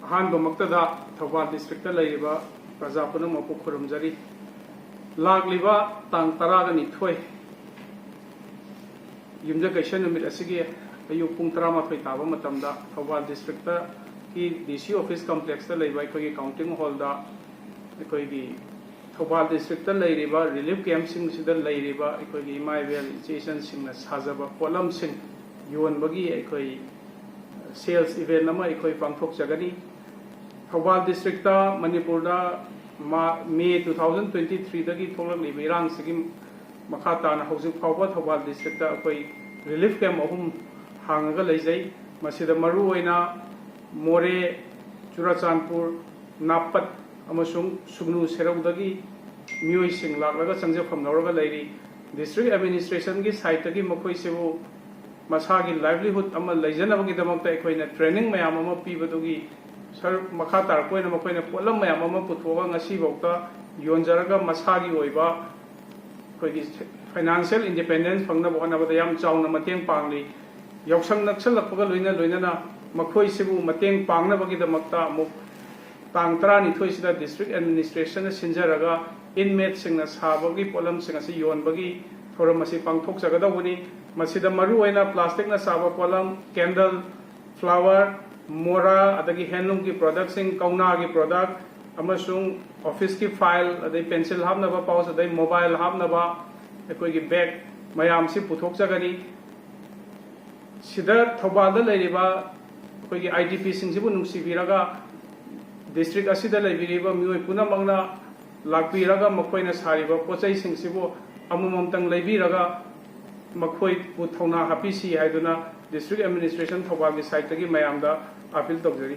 अहानबमक्तदा Thoubal district लेरिबा प्रजा पुनमकु खुरुमजरी लाग्लिबा तांग 12 युमजा कैसन नुमित असिगे अयु पुंग 13 ताबा मतमदा Thoubal district की डीसी ऑफिस कॉम्प्लेक्स लेबा अखोगी काउंटिंग हॉल दा अखोगी थौबाल डिस्ट्रिक्ट लेरिबा रिलीफ कैंप सिंग सिदा लेरिबा अखोगी इमाइबेल इजेशन सिंगना साजबा पोलम सिंग योनबगी अखोई सेल्स इवेंट नमा अखोई पांगथोकजागनी थौबाल डिस्ट्रिक्ट मणिपुर मे 2023 दगी थोलक्लिबा इरांग सिगी मखा ताना हौजिक फावबा थौबाल डिस्ट्रिक्ट अखोई रिलीफ कैंप अहुम हांगगा लेजै मसिदा मरु ओइना मोरे चुराचांदपुर नापत अमसुंग सुगनु सेरौदगी मियोई सिंग लाक्लगा संजफम लौरगा लेरी डिस्ट्रिक्ट एडमिनिस्ट्रेशन की साइट तगी मखोई सेबु मसागी लाइवलीहुड अमा लेजनबगी दमकता अखोइना ट्रेनिंग मयाम अमा पीबदुगी सर मखा तारकोइना मखोइना पोलम मयाम अमा पुथोगा ngasi बौता योनजरगा मसागी ओइबा अखोइगी फाइनेंशियल इंडिपेंडेंस फंगनब होनबदा याम चाउना मतेंग पांगली यौसंग नक्सलकपगा लोइना मखोइ सेबु मतेंग पांगनबगी दमकता अमुक तांग 12 सिदा डिस्ट्रिक्ट एडमिनिस्ट्रेशन सिंजरगा इनमेट सिंगना साबगी पोलम सिंग असि योनबगी थोरम असि पांगथोकजगदबनी मसिदा मरु ओइना प्लास्टिक ना साबा पोलम कैंडल फ्लावर मोरा अदगी हैंडलूम की प्रोडक्ट सिंग कौना की प्रोडक्ट अमसुंग ऑफिस की फाइल अदई पेंसिल हाबनबा पाउच अदई मोबाइल हाबनबा अखोइगी बैग मयाम सि पुथोकजगनी सिदा थौबालदा लेरिबा अखोइगी आईडीपी सिंगसिबु नुंसिबिरगा डिस्ट्रिक्ट असिदा लेबिरिबा मियोय पुनमंगना लाक्पिरगा मखोइना सारिबा पोचै सिंगसिबु अमुममतंग लेबिरगा मखोइ पुथौना हापिसी हाइदुना डिस्ट्रिक्ट एडमिनिस्ट्रेशन थौबाल की साइट तगी मयामदा अपील तौजरी।